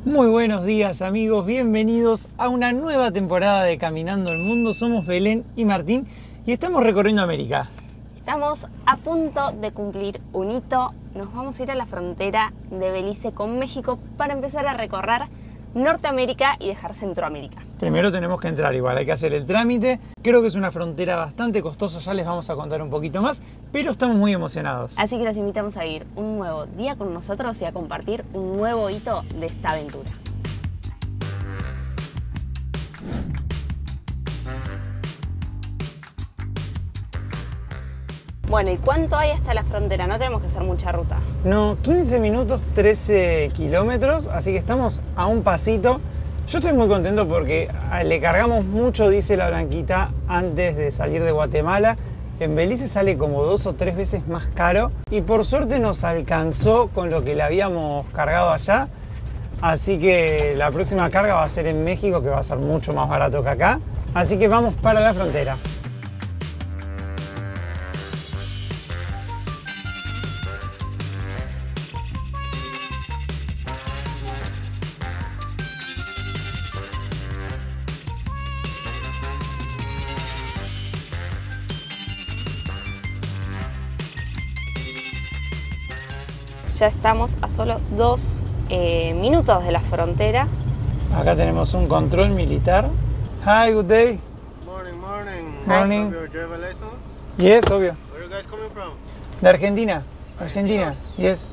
Muy buenos días amigos, bienvenidos a una nueva temporada de Caminando el Mundo. Somos Belén y Martín y estamos recorriendo América. Estamos a punto de cumplir un hito. Nos vamos a ir a la frontera de Belice con México para empezar a recorrer Norteamérica y dejar Centroamérica. Primero tenemos que entrar, igual hay que hacer el trámite. Creo que es una frontera bastante costosa, ya les vamos a contar un poquito más, pero estamos muy emocionados. Así que los invitamos a vivir un nuevo día con nosotros y a compartir un nuevo hito de esta aventura. Bueno, ¿y cuánto hay hasta la frontera? No tenemos que hacer mucha ruta. No, 15 minutos, 13 kilómetros, así que estamos a un pasito. Yo estoy muy contento porque le cargamos mucho diésel a Blanquita antes de salir de Guatemala. En Belice sale como 2 o 3 veces más caro y por suerte nos alcanzó con lo que le habíamos cargado allá. Así que la próxima carga va a ser en México, que va a ser mucho más barato que acá. Así que vamos para la frontera. Ya estamos a solo 2 minutos de la frontera. Acá tenemos un control militar. Hi, good day. Morning. Morning. Have your driver license? Yes, obvio. Where are you guys coming from? De Argentina. Argentina. Yes.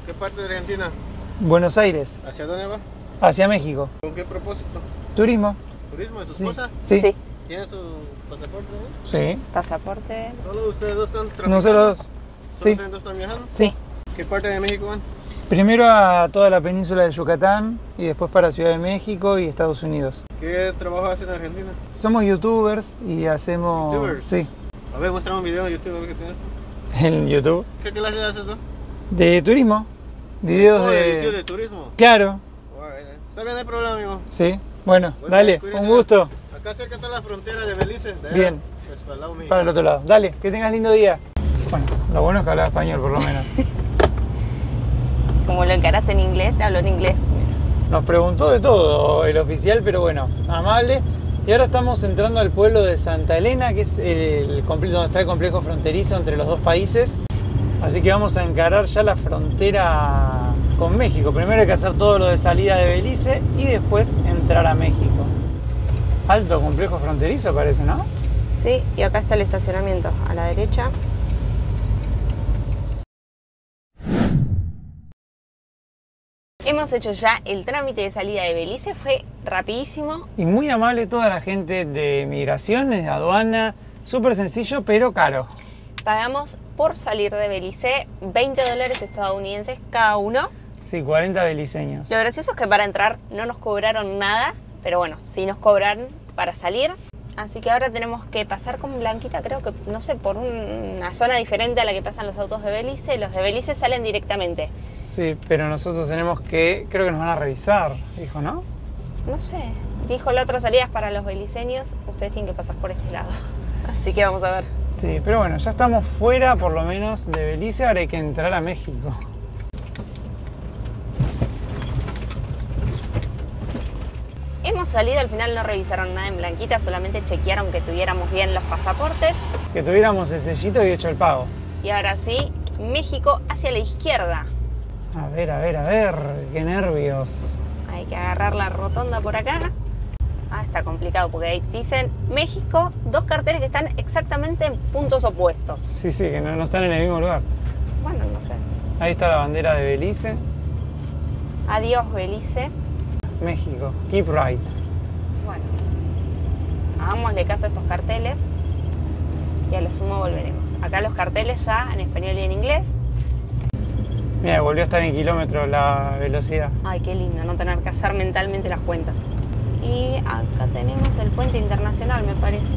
¿Qué parte de Argentina? Buenos Aires. ¿Hacia dónde va? Hacia México. ¿Con qué propósito? Turismo. ¿Turismo de su Sí. esposa? Sí. ¿Tiene su pasaporte? Sí. Pasaporte. ¿Solo ustedes dos están trabajando? Nosotros. ¿Solo Sí. ustedes dos están viajando? Sí. ¿Qué parte de México van? Primero a toda la península de Yucatán y después para Ciudad de México y Estados Unidos. ¿Qué trabajo hacen en Argentina? Somos youtubers y hacemos... ¿Youtubers? Sí. A ver, muéstrame un video en YouTube, a ver qué tienes. En YouTube. ¿Qué clase haces tú? De turismo. Videos Oh, de... YouTube de turismo. Claro. Alright. Está bien, no hay problema, amigo. Sí. Bueno, Bueno, dale. cuídense. Un gusto. Acá cerca está la frontera de Belice. De allá, Bien. pues, para el lado mexicano. Para el otro lado. Dale, que tengas lindo día. Bueno, lo bueno es que habla español por lo menos. Como lo encaraste en inglés, te habló en inglés. Nos preguntó de todo el oficial, pero bueno, amable. Y ahora estamos entrando al pueblo de Santa Elena, que es donde está el complejo fronterizo entre los dos países. Así que vamos a encarar ya la frontera con México. Primero hay que hacer todo lo de salida de Belice y después entrar a México. Alto complejo fronterizo parece, ¿no? Sí, y acá está el estacionamiento, a la derecha. Hemos hecho ya el trámite de salida de Belice, fue rapidísimo. Y muy amable toda la gente de migraciones, de aduana. Súper sencillo, pero caro. Pagamos por salir de Belice $20 estadounidenses cada uno. Sí, 40 beliceños. Lo gracioso es que para entrar no nos cobraron nada, pero bueno, sí nos cobraron para salir. Así que ahora tenemos que pasar con Blanquita, creo que, no sé, por una zona diferente a la que pasan los autos de Belice. Los de Belice salen directamente. Sí, pero nosotros tenemos que, creo que nos van a revisar, dijo, ¿no? No sé, dijo la otra salida es para los beliceños, ustedes tienen que pasar por este lado. Así que vamos a ver. Sí, pero bueno, ya estamos fuera por lo menos de Belice, ahora hay que entrar a México. Hemos salido, al final no revisaron nada en Blanquita, solamente chequearon que tuviéramos bien los pasaportes. Que tuviéramos el sellito y hecho el pago. Y ahora sí, México hacia la izquierda. A ver, qué nervios. Hay que agarrar la rotonda por acá. Ah, está complicado porque ahí dicen México, 2 carteles que están exactamente en puntos opuestos. Sí, que no están en el mismo lugar. Bueno, no sé. Ahí está la bandera de Belice. Adiós, Belice. México, keep right. Bueno, hagámosle caso a estos carteles y a lo sumo volveremos. Acá los carteles ya en español y en inglés. Mira, volvió a estar en kilómetros la velocidad. Ay, qué lindo no tener que hacer mentalmente las cuentas. Y acá tenemos el puente internacional, me parece.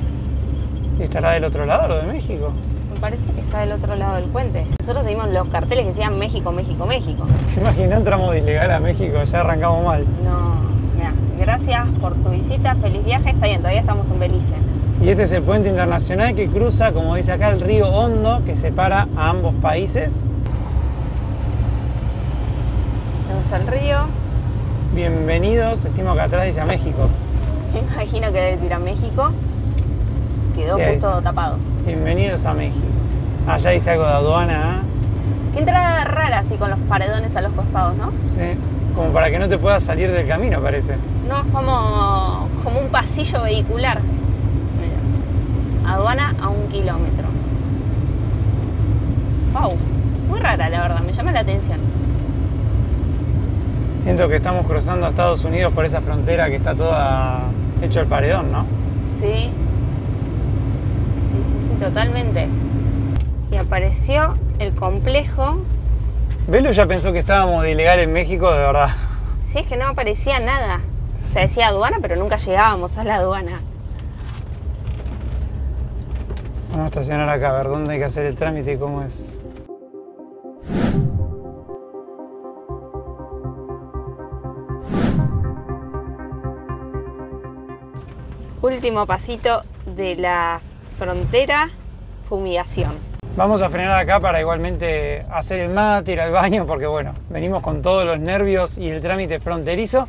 ¿Y estará del otro lado, lo de México? Me parece que está del otro lado del puente. Nosotros seguimos los carteles que decían México, México, México. ¿Te imaginas? Entramos de ilegal a México, ya arrancamos mal. No, mira, gracias por tu visita, feliz viaje, está bien, todavía estamos en Belice. Y este es el puente internacional que cruza, como dice acá, el río Hondo, que separa a ambos países. Tenemos el río. bienvenidos, estimo que atrás dice a México. Me imagino que debes ir a México. Quedó Sí, justo tapado. Bienvenidos a México. Allá dice algo de aduana, Qué entrada rara así con los paredones a los costados, ¿no? ¿eh? Sí, como para que no te puedas salir del camino, parece. No, es como un pasillo vehicular. Mira. Aduana a 1 kilómetro. Wow, muy rara la verdad, me llama la atención. Siento que estamos cruzando a Estados Unidos por esa frontera que está toda hecho el paredón, ¿no? Sí. Sí, totalmente. Y apareció el complejo. Belu ya pensó que estábamos de ilegal en México, de verdad. Sí, es que no aparecía nada. O sea, decía aduana, pero nunca llegábamos a la aduana. Vamos a estacionar acá, a ver dónde hay que hacer el trámite y cómo es. Último pasito de la frontera, fumigación. Vamos a frenar acá para igualmente hacer el mate, ir al baño, porque bueno, venimos con todos los nervios y el trámite fronterizo,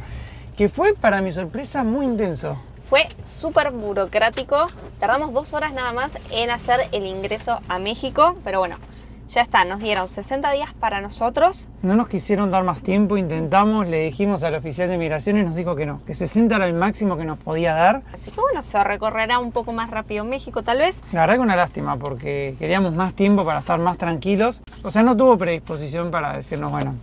que fue para mi sorpresa muy intenso. Fue súper burocrático, tardamos 2 horas nada más en hacer el ingreso a México, pero bueno, ya está, nos dieron 60 días para nosotros. No nos quisieron dar más tiempo, intentamos, le dijimos al oficial de migración y nos dijo que no, que 60 era el máximo que nos podía dar. Así que bueno, se recorrerá un poco más rápido México tal vez. La verdad que una lástima porque queríamos más tiempo para estar más tranquilos. O sea, no tuvo predisposición para decirnos, bueno,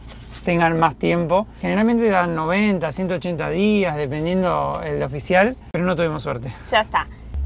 tengan más tiempo. Generalmente dan 90, 180 días, dependiendo el oficial, pero no tuvimos suerte. Ya está.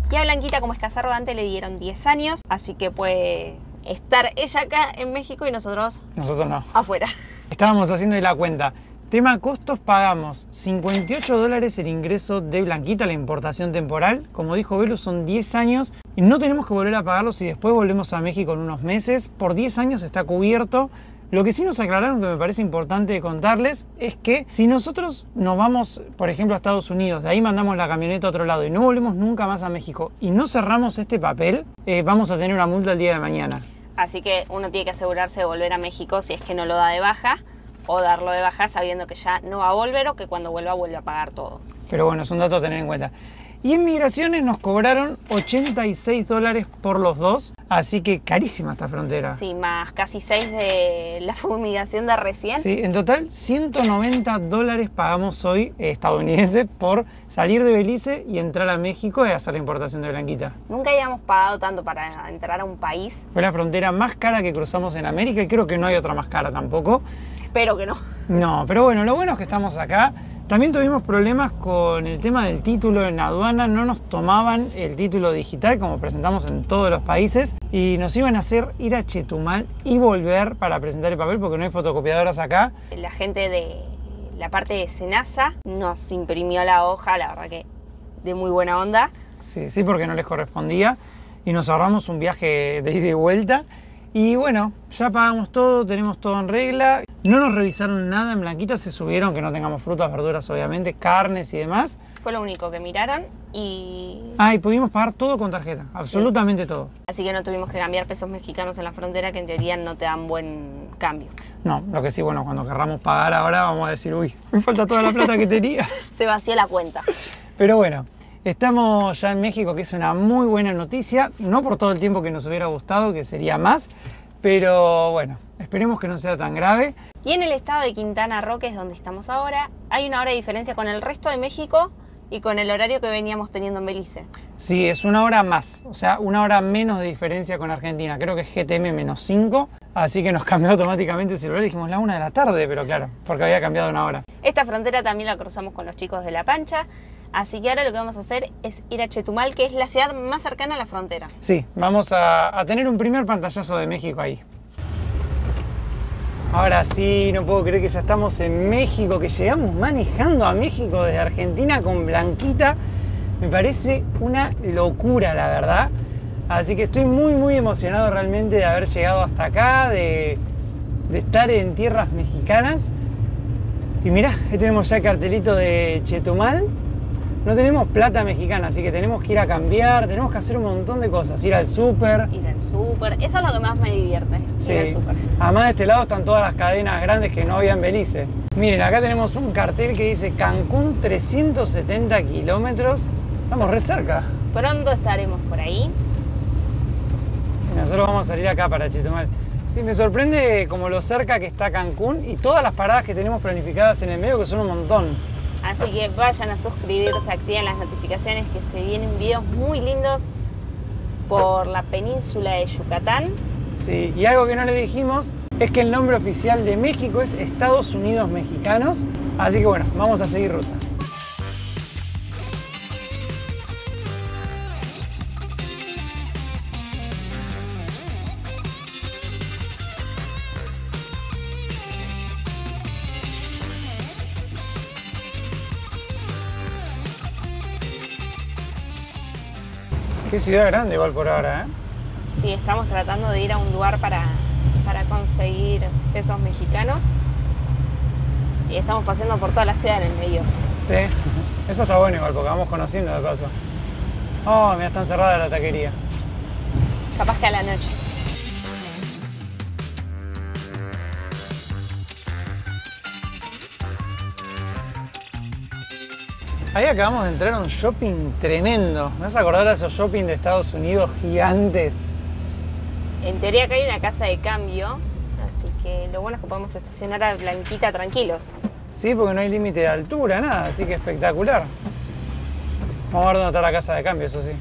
Y a Blanquita, como es casa rodante, le dieron 10 años, así que puede estar ella acá en México y nosotros Nosotros no. afuera. Estábamos haciendo la cuenta. Tema costos, pagamos $58 el ingreso de Blanquita, la importación temporal. Como dijo Belu, son 10 años y no tenemos que volver a pagarlo si después volvemos a México en unos meses. Por 10 años está cubierto. Lo que sí nos aclararon, que me parece importante contarles, es que si nosotros nos vamos, por ejemplo, a Estados Unidos, de ahí mandamos la camioneta a otro lado y no volvemos nunca más a México y no cerramos este papel, vamos a tener una multa el día de mañana. Así que uno tiene que asegurarse de volver a México si es que no lo da de baja, o darlo de baja sabiendo que ya no va a volver o que cuando vuelva vuelve a pagar todo. Pero bueno, es un dato a tener en cuenta. Y en migraciones nos cobraron $86 por los dos, así que carísima esta frontera. Sí, más casi 6 de la fumigación de recién. Sí, en total $190 pagamos hoy estadounidenses por salir de Belice y entrar a México y hacer la importación de Blanquita. Nunca habíamos pagado tanto para entrar a un país. Fue la frontera más cara que cruzamos en América y creo que no hay otra más cara tampoco. Espero que no. No, pero bueno, lo bueno es que estamos acá. También tuvimos problemas con el tema del título en aduana, no nos tomaban el título digital como presentamos en todos los países y nos iban a hacer ir a Chetumal y volver para presentar el papel porque no hay fotocopiadoras acá. La gente de la parte de Senasa nos imprimió la hoja, la verdad que de muy buena onda. Sí, porque no les correspondía y nos ahorramos un viaje de ida y vuelta. Y bueno, ya pagamos todo, tenemos todo en regla. No nos revisaron nada en Blanquita, se subieron que no tengamos frutas, verduras, obviamente, carnes y demás. Fue lo único que miraron y... Ah, y pudimos pagar todo con tarjeta, absolutamente todo. Así que no tuvimos que cambiar pesos mexicanos en la frontera, que en teoría no te dan buen cambio. No, lo que sí, bueno, cuando querramos pagar ahora vamos a decir, uy, me falta toda la plata que tenía. Se vació la cuenta. Pero bueno, estamos ya en México, que es una muy buena noticia, no por todo el tiempo que nos hubiera gustado, que sería más, pero bueno, esperemos que no sea tan grave. Y en el estado de Quintana Roo, que es donde estamos ahora, hay una hora de diferencia con el resto de México y con el horario que veníamos teniendo en Belice. Sí, es una hora más, o sea, una hora menos de diferencia con Argentina. Creo que es GTM menos 5, así que nos cambió automáticamente el celular y dijimos la 1 de la tarde, pero claro, porque había cambiado una hora. Esta frontera también la cruzamos con los chicos de La Pancha, así que ahora lo que vamos a hacer es ir a Chetumal, que es la ciudad más cercana a la frontera. Sí, vamos a tener un primer pantallazo de México ahí. Ahora sí, no puedo creer que ya estamos en México, que llegamos manejando a México desde Argentina con Blanquita. Me parece una locura, la verdad. Así que estoy muy emocionado realmente de haber llegado hasta acá, de estar en tierras mexicanas. Y mirá, ahí tenemos ya el cartelito de Chetumal. No tenemos plata mexicana, así que tenemos que ir a cambiar, tenemos que hacer un montón de cosas, ir al súper. Ir al súper, eso es lo que más me divierte, Sí. ir al súper. Además de este lado están todas las cadenas grandes que no había en Belice. Miren, acá tenemos un cartel que dice Cancún 370 kilómetros. Estamos re cerca. Pronto estaremos por ahí. Y nosotros vamos a salir acá para Chetumal. Sí, me sorprende como lo cerca que está Cancún y todas las paradas que tenemos planificadas en el medio, que son un montón. Así que vayan a suscribirse, activen las notificaciones, que se vienen videos muy lindos por la península de Yucatán. Sí, y algo que no le dijimos es que el nombre oficial de México es Estados Unidos Mexicanos. Así que bueno, vamos a seguir ruta. Qué ciudad grande igual por ahora, ¿eh? Sí, estamos tratando de ir a un lugar para conseguir pesos mexicanos. Y estamos paseando por toda la ciudad en el medio. Sí, eso está bueno igual, porque vamos conociendo de paso. Oh, mira, está cerrada la taquería. Capaz que a la noche. Ahí acabamos de entrar a un shopping tremendo. ¿Me vas a acordar a esos shopping de Estados Unidos gigantes? En teoría acá hay una casa de cambio, así que lo bueno es que podemos estacionar a Blanquita tranquilos. Sí, porque no hay límite de altura, nada, así que espectacular. Vamos a ver dónde está la casa de cambio, eso sí.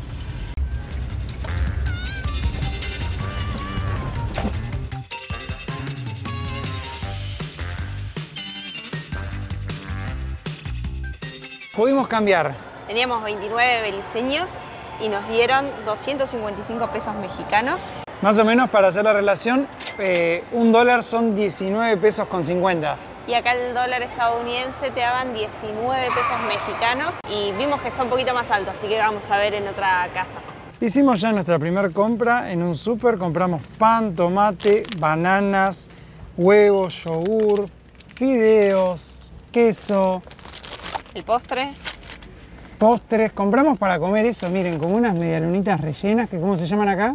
Pudimos cambiar. Teníamos 29 beliceños y nos dieron 255 pesos mexicanos. Más o menos, para hacer la relación, $1 son 19 pesos con 50. Y acá el dólar estadounidense te daban 19 pesos mexicanos y vimos que está un poquito más alto, así que vamos a ver en otra casa. Hicimos ya nuestra primera compra en un súper. Compramos pan, tomate, bananas, huevos, yogur, fideos, queso, El postre. postres. Compramos para comer eso, miren, como unas medialunitas rellenas, que ¿cómo se llaman acá?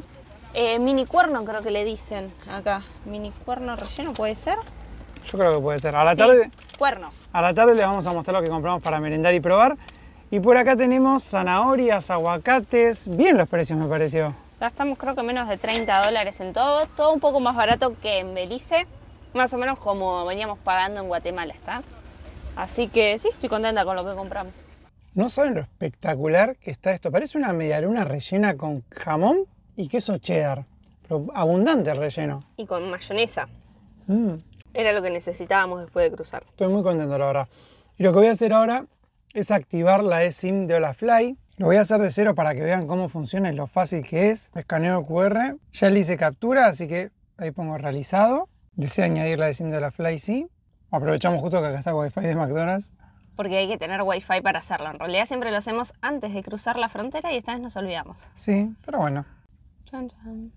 Mini cuerno creo que le dicen acá. Mini cuerno relleno, ¿puede ser? Yo creo que puede ser. A la Sí, tarde, cuerno. a la tarde les vamos a mostrar lo que compramos para merendar y probar. Y por acá tenemos zanahorias, aguacates. Bien los precios, me pareció. Gastamos creo que menos de 30 dólares en todo. Todo un poco más barato que en Belice. Más o menos como veníamos pagando en Guatemala, ¿está? Así que sí, estoy contenta con lo que compramos. No saben lo espectacular que está esto. Parece una medialuna rellena con jamón y queso cheddar. Pero abundante el relleno. Y con mayonesa. Mm. Era lo que necesitábamos después de cruzar. Estoy muy contento, la verdad. Y lo que voy a hacer ahora es activar la eSIM de Olafly. Lo voy a hacer de cero para que vean cómo funciona y lo fácil que es. Escaneo el QR. Ya le hice captura, así que ahí pongo realizado. ¿Desea añadir la eSIM de Olafly? Sí. Aprovechamos justo que acá está Wi-Fi de McDonald's. Porque hay que tener wifi para hacerlo. En realidad siempre lo hacemos antes de cruzar la frontera y esta vez nos olvidamos. Sí, pero bueno. Chan, chan.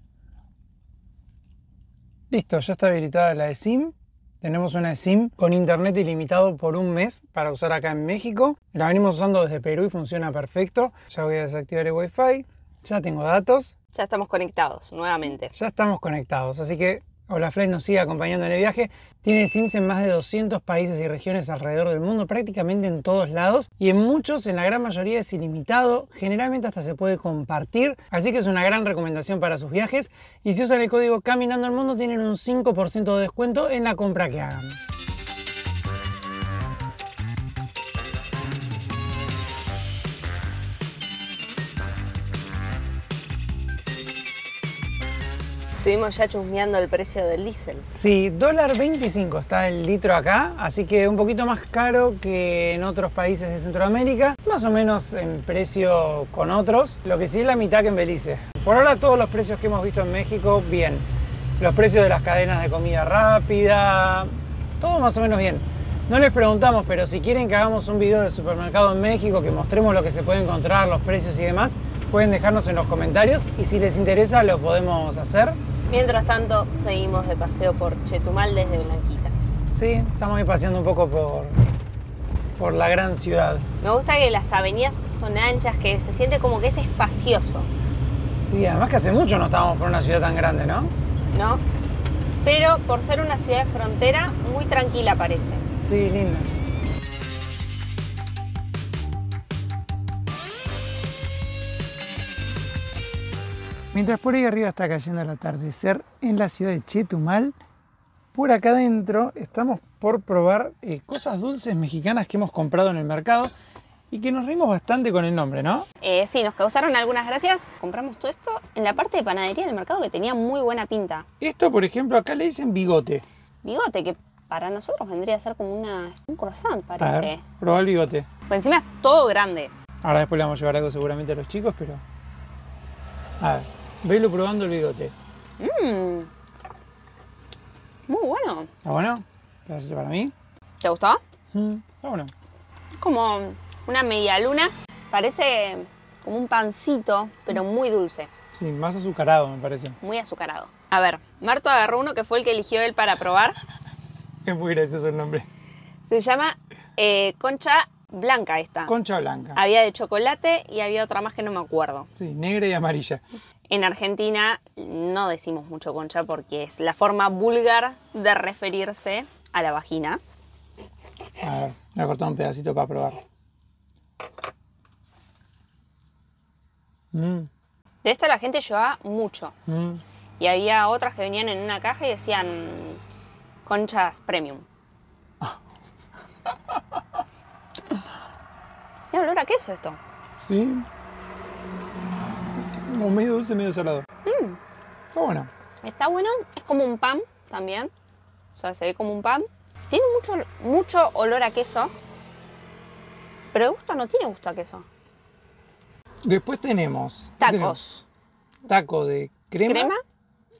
Listo, ya está habilitada la eSIM. Tenemos una eSIM con internet ilimitado por un mes para usar acá en México. La venimos usando desde Perú y funciona perfecto. Ya voy a desactivar el Wi-Fi. Ya tengo datos. Ya estamos conectados nuevamente. Ya estamos conectados, así que Olafly nos sigue acompañando en el viaje. Tiene SIMs en más de 200 países y regiones alrededor del mundo, prácticamente en todos lados. Y en muchos, en la gran mayoría, es ilimitado. Generalmente hasta se puede compartir. Así que es una gran recomendación para sus viajes. Y si usan el código Caminando al Mundo, tienen un 5% de descuento en la compra que hagan. Estuvimos ya chusmeando el precio del diésel. Sí, $1.25 está el litro acá, así que un poquito más caro que en otros países de Centroamérica, más o menos en precio con otros, lo que sí es la mitad que en Belice. Por ahora todos los precios que hemos visto en México, bien. Los precios de las cadenas de comida rápida, todo más o menos bien. No les preguntamos, pero si quieren que hagamos un video del supermercado en México, que mostremos lo que se puede encontrar, los precios y demás, pueden dejarnos en los comentarios y si les interesa lo podemos hacer. Mientras tanto, seguimos de paseo por Chetumal desde Blanquita. Sí, estamos ahí paseando un poco por la gran ciudad. Me gusta que las avenidas son anchas, que se siente como que es espacioso, Sí, además que hace mucho no estábamos por una ciudad tan grande, ¿no? ¿no? Pero por ser una ciudad de frontera, muy tranquila parece. Sí, lindo. Mientras por ahí arriba está cayendo el atardecer en la ciudad de Chetumal, por acá adentro estamos por probar cosas dulces mexicanas que hemos comprado en el mercado y que nos reímos bastante con el nombre, ¿no? Sí, nos causaron algunas gracias. Compramos todo esto en la parte de panadería del mercado que tenía muy buena pinta. Esto, por ejemplo, acá le dicen bigote. Bigote, que para nosotros vendría a ser como un croissant, A parece. ver, probá el bigote. Por encima es todo grande. Ahora después le vamos a llevar algo seguramente a los chicos, pero... A ver, velo probando el bigote. Muy bueno. ¿Está bueno? Pedacito para mí. ¿Te gustó? Está bueno. Es como una media luna. Parece como un pancito, pero muy dulce. Sí, más azucarado me parece. Muy azucarado. A ver, Marto agarró uno que fue el que eligió él para probar. Es muy gracioso el nombre. Se llama concha blanca esta. Concha blanca. Había de chocolate y había otra más que no me acuerdo. Sí, negra y amarilla. En Argentina no decimos mucho concha porque es la forma vulgar de referirse a la vagina. A ver, voy a cortar un pedacito para probar. De esta la gente llevaba mucho. Y había otras que venían en una caja y decían conchas premium. Tiene olor a queso esto. Sí. Como medio dulce, medio salado. Está bueno. Está bueno, es como un pan también. O sea, se ve como un pan. Tiene mucho olor a queso. Pero de gusto no tiene gusto a queso. Después tenemos... Tacos. Taco de crema.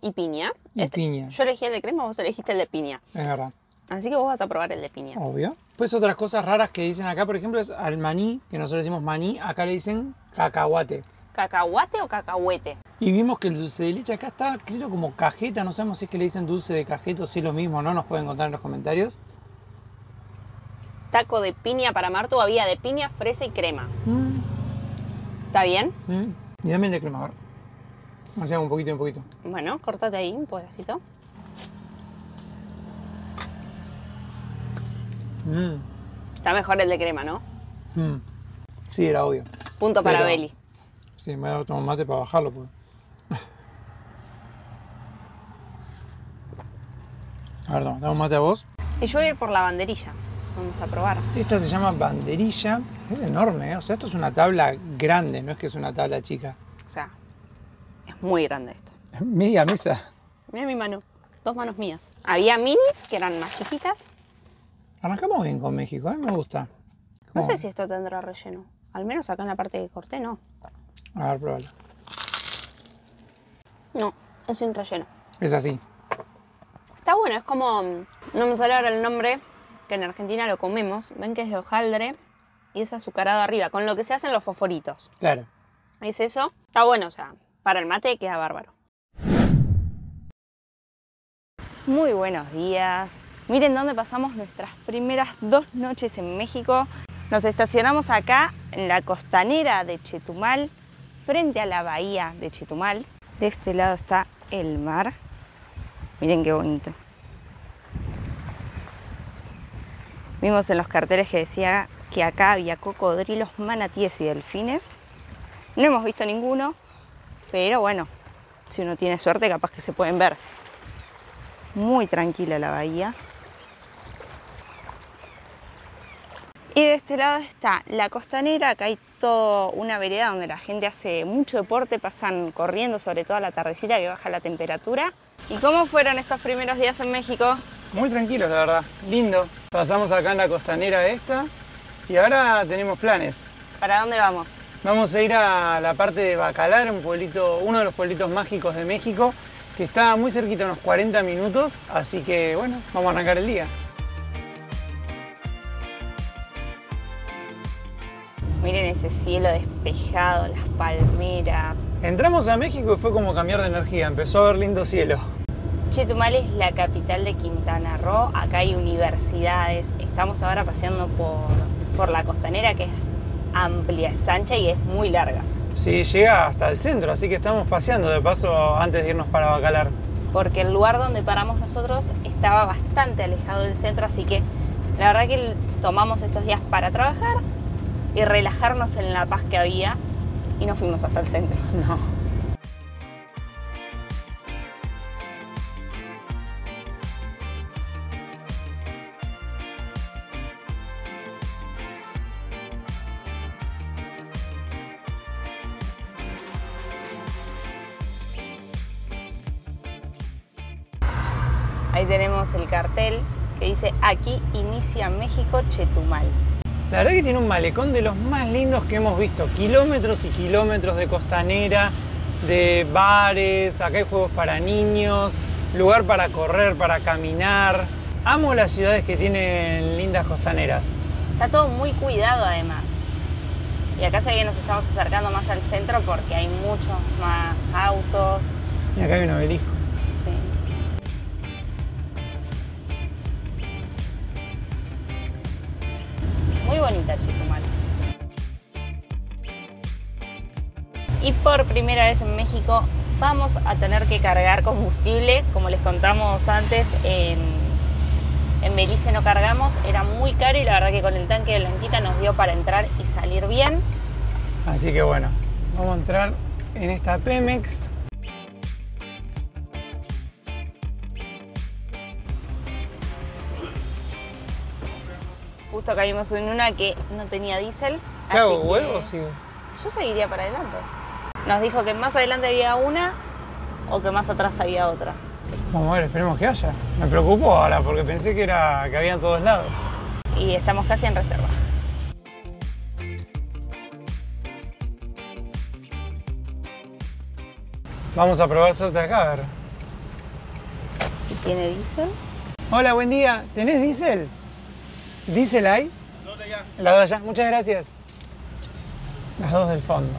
Y piña. Y piña. Yo elegí el de crema, vos elegiste el de piña. Es verdad. Así que vos vas a probar el de piña. Obvio. Pues otras cosas raras que dicen acá, por ejemplo, es al maní, que nosotros decimos maní, acá le dicen cacahuate. ¿Cacahuate o cacahuete? Y vimos que el dulce de leche acá está, creo, como cajeta. No sabemos si es que le dicen dulce de cajeta o si es lo mismo, ¿no? Nos pueden contar en los comentarios. Taco de piña para Marto, había de piña, fresa y crema. ¿Está bien? Y dame el de crema, a ver. Hacemos un poquito y un poquito. Bueno, córtate ahí un pedacito. Está mejor el de crema, ¿no? Sí, era obvio. Punto para Pero- Beli. Sí, me voy a dar un mate para bajarlo. Pues. A ver, dame un mate a vos. Y yo voy a ir por la banderilla. Vamos a probar. Esta se llama banderilla. Es enorme, ¿eh? O sea, esto es una tabla grande, no es que es una tabla chica. O sea, es muy grande esto. Media mesa. Mira mi mano. 2 manos mías. Había minis que eran más chiquitas. Arrancamos bien con México, me gusta. No ¿Cómo? sé si esto tendrá relleno. Al menos acá en la parte que corté, no. A ver, pruébalo. No, es sin relleno. Es así. Está bueno, es como... No me sale ahora el nombre, que en Argentina lo comemos. Ven que es de hojaldre y es azucarado arriba, con lo que se hacen los fosforitos. Claro. ¿Es eso? Está bueno, o sea, para el mate queda bárbaro. Muy buenos días. Miren dónde pasamos nuestras primeras 2 noches en México. Nos estacionamos acá en la costanera de Chetumal, frente a la bahía de Chetumal. De este lado está el mar. Miren qué bonito. Vimos en los carteles que decía que acá había cocodrilos, manatíes y delfines. No hemos visto ninguno, pero bueno, si uno tiene suerte capaz que se pueden ver. Muy tranquila la bahía. Y de este lado está la costanera, acá hay toda una vereda donde la gente hace mucho deporte, pasan corriendo, sobre todo a la tardecita que baja la temperatura. ¿Y cómo fueron estos primeros días en México? Muy tranquilos, la verdad. Lindo. Pasamos acá en la costanera esta y ahora tenemos planes. ¿Para dónde vamos? Vamos a ir a la parte de Bacalar, un pueblito, uno de los pueblitos mágicos de México, que está muy cerquita, unos 40 minutos, así que bueno, vamos a arrancar el día. Miren ese cielo despejado, las palmeras. Entramos a México y fue como cambiar de energía, empezó a ver lindo cielo. Chetumal es la capital de Quintana Roo, acá hay universidades. Estamos ahora paseando por la costanera que es amplia, es ancha y es muy larga. Sí, llega hasta el centro, así que estamos paseando de paso antes de irnos para Bacalar. Porque el lugar donde paramos nosotros estaba bastante alejado del centro, así que La verdad que tomamos estos días para trabajar y relajarnos en la paz que había y nos fuimos hasta el centro. No. Ahí tenemos el cartel que dice: aquí inicia México Chetumal. La verdad que tiene un malecón de los más lindos que hemos visto. Kilómetros y kilómetros de costanera, de bares, acá hay juegos para niños, lugar para correr, para caminar. Amo las ciudades que tienen lindas costaneras. Está todo muy cuidado además. Y acá sé que nos estamos acercando más al centro porque hay muchos más autos. Y acá hay un obelisco. Sí. Muy bonita Chetumal. Y por primera vez en México vamos a tener que cargar combustible. Como les contamos antes, en Belice no cargamos, era muy caro y la verdad que con el tanque de Blanquita nos dio para entrar y salir bien. Así que bueno, vamos a entrar en esta Pemex. Justo caímos en una que no tenía diésel. ¿Qué hago? así que ¿Vuelvo o sigo? Yo seguiría para adelante. Nos dijo que más adelante había una o que más atrás había otra. Vamos a ver, esperemos que haya. Me preocupo ahora porque pensé que había en todos lados. Y estamos casi en reserva. Vamos a probar suerte acá, a ver. Si tiene diésel. Hola, buen día. ¿Tenés diésel? ¿Diésel hay? ¿Dónde ya? Las dos allá. Muchas gracias. Las dos del fondo.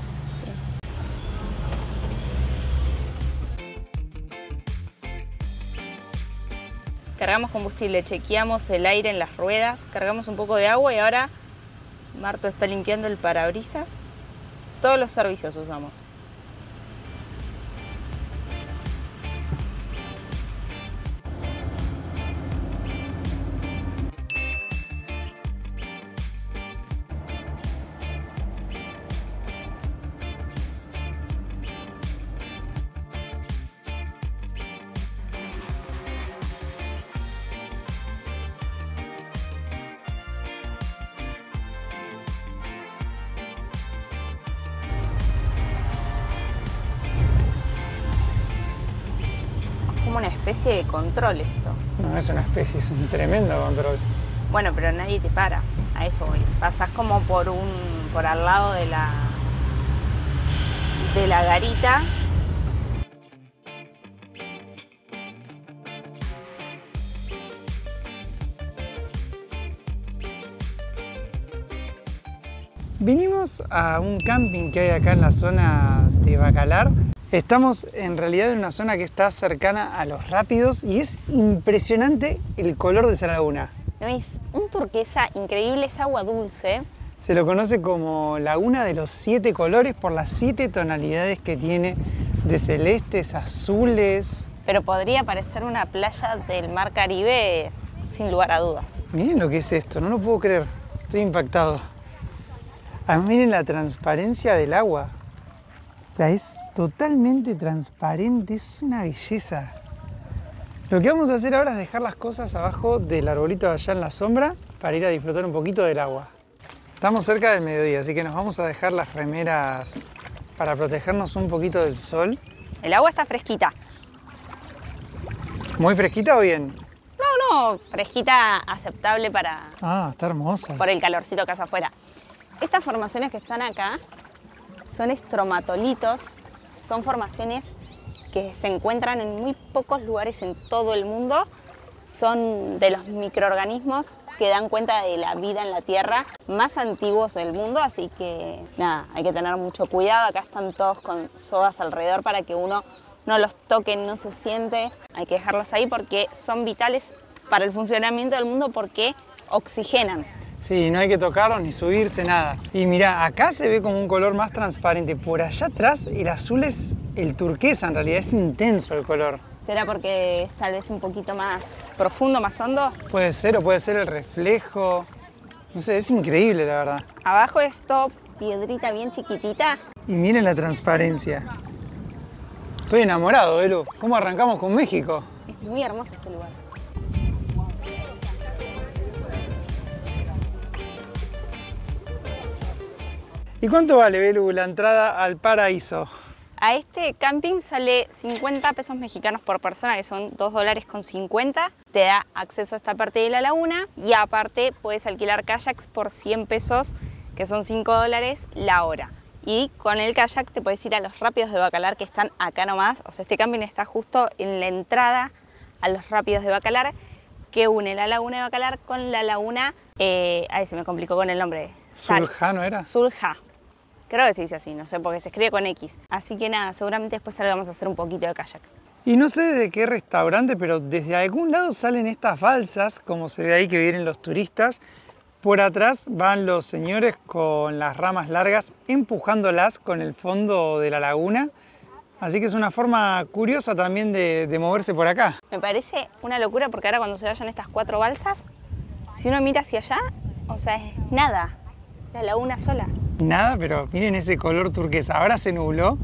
Cargamos combustible, chequeamos el aire en las ruedas, cargamos un poco de agua y ahora Marto está limpiando el parabrisas. Todos los servicios usamos. Como una especie de control esto. No es una especie, es un tremendo control. Bueno, pero nadie te para, a eso voy. Pasás como por al lado de la garita. Vinimos a un camping que hay acá en la zona de Bacalar. Estamos en realidad en una zona que está cercana a los rápidos y es impresionante el color de esa laguna. Es un turquesa increíble, es agua dulce. Se lo conoce como Laguna de los 7 colores por las 7 tonalidades que tiene de celestes, azules. Pero podría parecer una playa del mar Caribe sin lugar a dudas. Miren lo que es esto, no lo puedo creer, estoy impactado. Además miren la transparencia del agua. O sea, es totalmente transparente, es una belleza. Lo que vamos a hacer ahora es dejar las cosas abajo del arbolito allá en la sombra para ir a disfrutar un poquito del agua. Estamos cerca del mediodía, así que nos vamos a dejar las remeras para protegernos un poquito del sol. El agua está fresquita. ¿Muy fresquita o bien? No, fresquita aceptable Ah, está hermosa. por el calorcito que hace afuera. Estas formaciones que están acá son estromatolitos, son formaciones que se encuentran en muy pocos lugares en todo el mundo. Son de los microorganismos que dan cuenta de la vida en la Tierra más antiguos del mundo, así que nada, hay que tener mucho cuidado. Acá están todos con sogas alrededor para que uno no los toque, no se siente. Hay que dejarlos ahí porque son vitales para el funcionamiento del mundo porque oxigenan. Sí, no hay que tocarlos ni subirse, nada. Y mirá, acá se ve como un color más transparente. Por allá atrás el azul es el turquesa, en realidad es intenso el color. ¿Será porque es tal vez un poquito más profundo, más hondo? Puede ser, o puede ser el reflejo. No sé, es increíble la verdad. Abajo es todo piedrita bien chiquitita. Y miren la transparencia. Estoy enamorado, Belu. ¿Cómo arrancamos con México? Es muy hermoso este lugar. ¿Y cuánto vale, Belu, la entrada al paraíso? A este camping sale 50 pesos mexicanos por persona, que son $2.50. Te da acceso a esta parte de la laguna y aparte puedes alquilar kayaks por 100 pesos, que son $5 la hora. Y con el kayak te puedes ir a los rápidos de Bacalar, que están acá nomás. O sea, este camping está justo en la entrada a los rápidos de Bacalar, que une la laguna de Bacalar con la laguna... ahí se me complicó con el nombre. Zulja, ¿no era? Zulja. Creo que se dice así, no sé, porque se escribe con X. Así que nada, seguramente después salgamos a hacer un poquito de kayak. Y no sé de qué restaurante, pero desde algún lado salen estas balsas, como se ve ahí que vienen los turistas. Por atrás van los señores con las ramas largas empujándolas con el fondo de la laguna. Así que es una forma curiosa también de moverse por acá. Me parece una locura porque ahora cuando se vayan estas 4 balsas, si uno mira hacia allá, o sea, es nada, la laguna sola. Nada, pero miren ese color turquesa. Ahora se nubló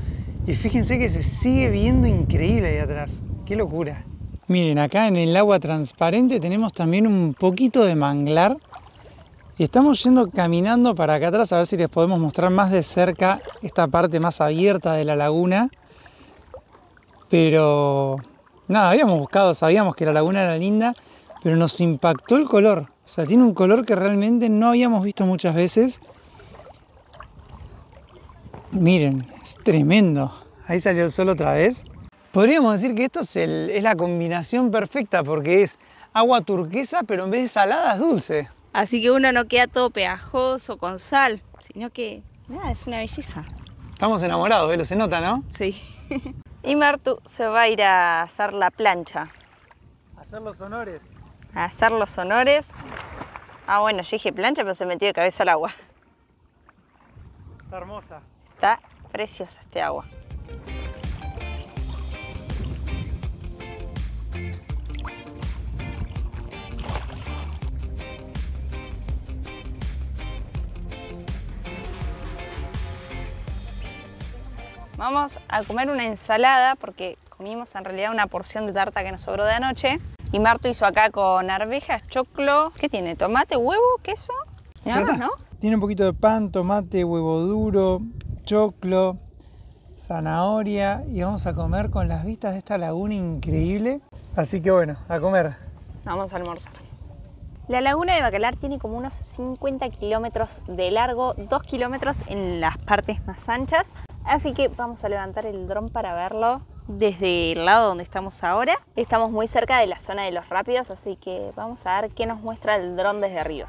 y fíjense que se sigue viendo increíble ahí atrás. ¡Qué locura! Miren, acá en el agua transparente tenemos también un poquito de manglar. Y estamos yendo caminando para acá atrás a ver si les podemos mostrar más de cerca esta parte más abierta de la laguna. Pero nada, habíamos buscado, sabíamos que la laguna era linda, pero nos impactó el color. O sea, tiene un color que realmente no habíamos visto muchas veces. Miren, es tremendo. Ahí salió el sol otra vez. Podríamos decir que esto es la combinación perfecta porque es agua turquesa, pero en vez de salada es dulce. Así que uno no queda todo pegajoso con sal, sino que nada, es una belleza. Estamos enamorados, Belu, se nota, ¿no? Sí. Y Martu se va a ir a hacer la plancha. Hacer los honores. A hacer los honores. Ah, bueno, yo dije plancha, pero se metió de cabeza al agua. Está hermosa. Está preciosa este agua. Vamos a comer una ensalada porque comimos en realidad una porción de tarta que nos sobró de anoche. Y Martu hizo acá con arvejas, choclo. ¿Qué tiene? ¿Tomate, huevo, queso? ¿Ya está? ¿No? Tiene un poquito de pan, tomate, huevo duro, choclo, zanahoria. Y vamos a comer con las vistas de esta laguna increíble. Así que bueno, a comer. Vamos a almorzar. La laguna de Bacalar tiene como unos 50 kilómetros de largo, 2 kilómetros en las partes más anchas. Así que vamos a levantar el dron para verlo desde el lado donde estamos ahora. Estamos muy cerca de la zona de los rápidos, así que vamos a ver qué nos muestra el dron desde arriba.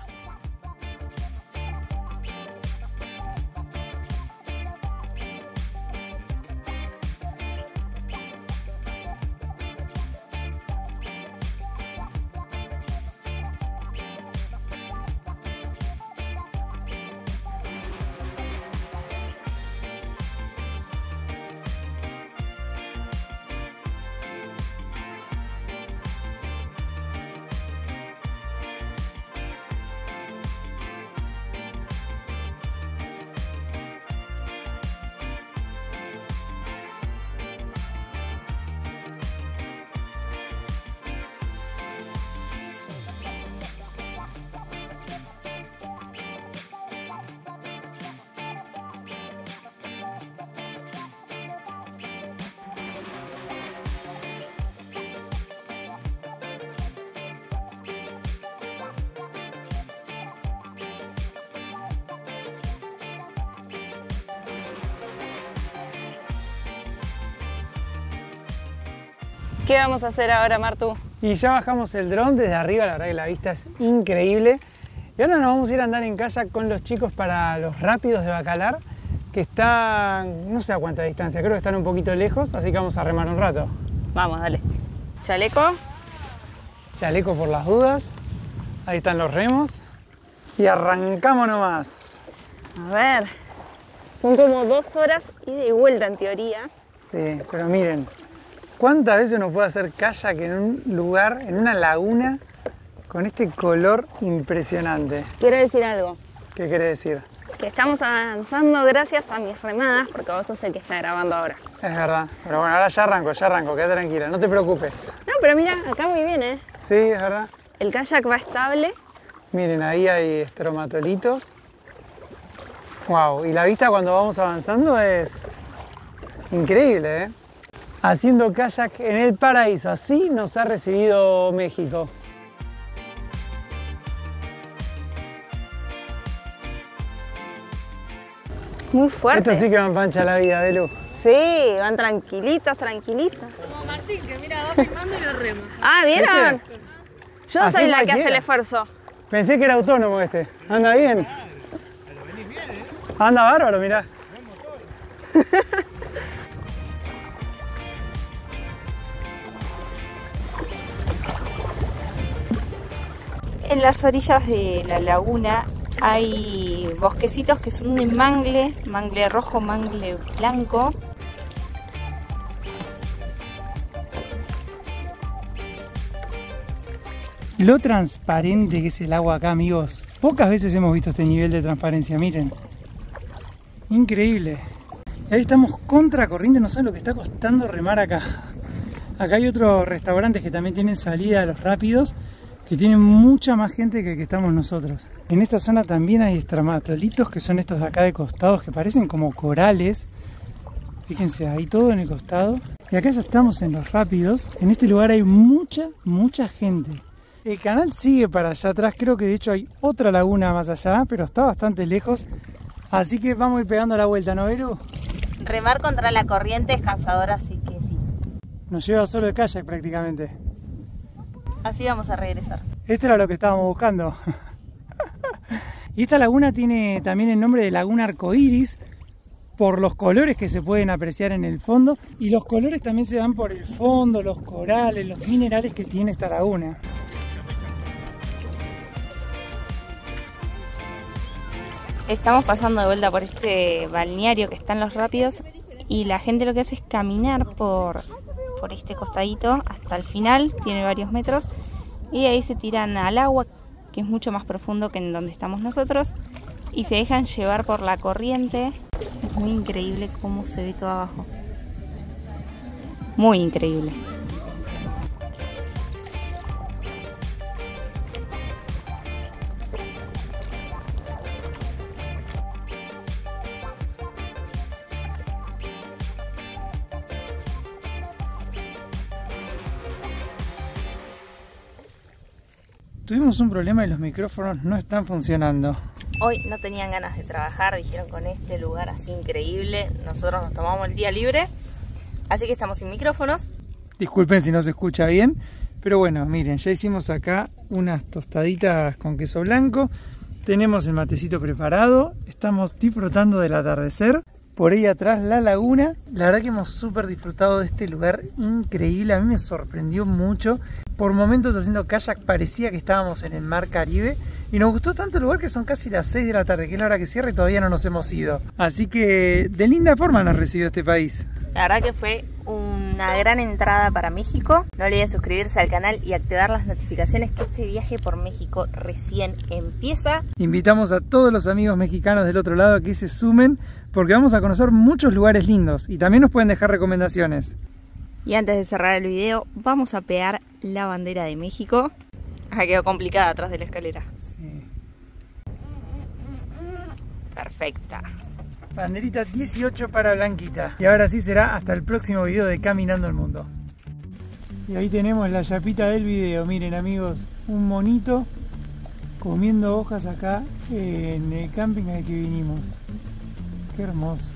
¿Qué vamos a hacer ahora, Martu? Y ya bajamos el dron desde arriba, la verdad que la vista es increíble. Y ahora nos vamos a ir a andar en kayak con los chicos para los rápidos de Bacalar, que están, no sé a cuánta distancia, creo que están un poquito lejos, así que vamos a remar un rato. Vamos, dale. Chaleco. Chaleco por las dudas. Ahí están los remos. Y arrancamos nomás. A ver. Son como 2 horas ida y vuelta en teoría. Sí, pero miren, ¿Cuántas veces uno puede hacer kayak en un lugar, en una laguna, con este color impresionante? Quiero decir algo. ¿Qué quiere decir? Que estamos avanzando gracias a mis remadas, porque vos sos el que está grabando ahora. Es verdad. Pero bueno, ahora ya arranco, quédate tranquila, no te preocupes. No, pero mira, acá muy bien, ¿eh? Sí, es verdad. El kayak va estable. Miren, ahí hay estromatolitos. Wow, y la vista cuando vamos avanzando es increíble, ¿eh? Haciendo kayak en el paraíso, así nos ha recibido México. Muy fuerte. Esto sí que me empancha la vida, Belu. Sí, van tranquilitas, tranquilitas. Como Martín, que mira, va filmando y lo rema. Ah, ¿vieron? ¿Viste? Yo Así soy la que hace cualquiera. el esfuerzo. Pensé que era autónomo este. Anda bien. Anda bárbaro, mirá. En las orillas de la laguna hay bosquecitos que son de mangle rojo, mangle blanco. Lo transparente que es el agua acá, amigos. Pocas veces hemos visto este nivel de transparencia, miren. Increíble. Ahí estamos contra corriente, no saben lo que está costando remar acá. Acá hay otros restaurantes que también tienen salida a los rápidos, que tienen mucha más gente que estamos nosotros. En esta zona también hay estromatolitos, que son estos de acá de costados, que parecen como corales. Fíjense, ahí todo en el costado. Y acá ya estamos en los rápidos. En este lugar hay mucha gente. El canal sigue para allá atrás, creo que de hecho hay otra laguna más allá, pero está bastante lejos. Así que vamos a ir pegando la vuelta, ¿no, Belu? Remar contra la corriente es cansador, así que sí. Nos lleva solo el kayak prácticamente. Así vamos a regresar. Esto era lo que estábamos buscando. Y esta laguna tiene también el nombre de Laguna Arcoiris, por los colores que se pueden apreciar en el fondo. Y los colores también se dan por el fondo, los corales, los minerales que tiene esta laguna. Estamos pasando de vuelta por este balneario que está en los rápidos y la gente lo que hace es caminar por este costadito hasta el final, tiene varios metros, y de ahí se tiran al agua, que es mucho más profundo que en donde estamos nosotros, y se dejan llevar por la corriente. Es muy increíble cómo se ve todo abajo. Muy increíble. Tuvimos un problema y los micrófonos no están funcionando. Hoy no tenían ganas de trabajar, dijeron con este lugar así increíble, nosotros nos tomamos el día libre, así que estamos sin micrófonos. Disculpen si no se escucha bien, pero bueno, miren, ya hicimos acá unas tostaditas con queso blanco, tenemos el matecito preparado, estamos disfrutando del atardecer. Por ahí atrás la laguna. La verdad que hemos súper disfrutado de este lugar increíble. A mí me sorprendió mucho. Por momentos haciendo kayak parecía que estábamos en el mar Caribe. Y nos gustó tanto el lugar que son casi las 6 de la tarde, que es la hora que cierra y todavía no nos hemos ido. Así que de linda forma nos recibió este país. La verdad que fue una gran entrada para México. No olviden suscribirse al canal y activar las notificaciones, que este viaje por México recién empieza. Invitamos a todos los amigos mexicanos del otro lado a que se sumen, porque vamos a conocer muchos lugares lindos y también nos pueden dejar recomendaciones. Y antes de cerrar el video, vamos a pegar la bandera de México. Ah, quedó complicada atrás de la escalera. Sí. Perfecta. Banderita 18 para Blanquita. Y ahora sí será hasta el próximo video de Caminando el Mundo. Y ahí tenemos la chapita del video. Miren, amigos, un monito comiendo hojas acá en el camping al que vinimos. Qué hermoso.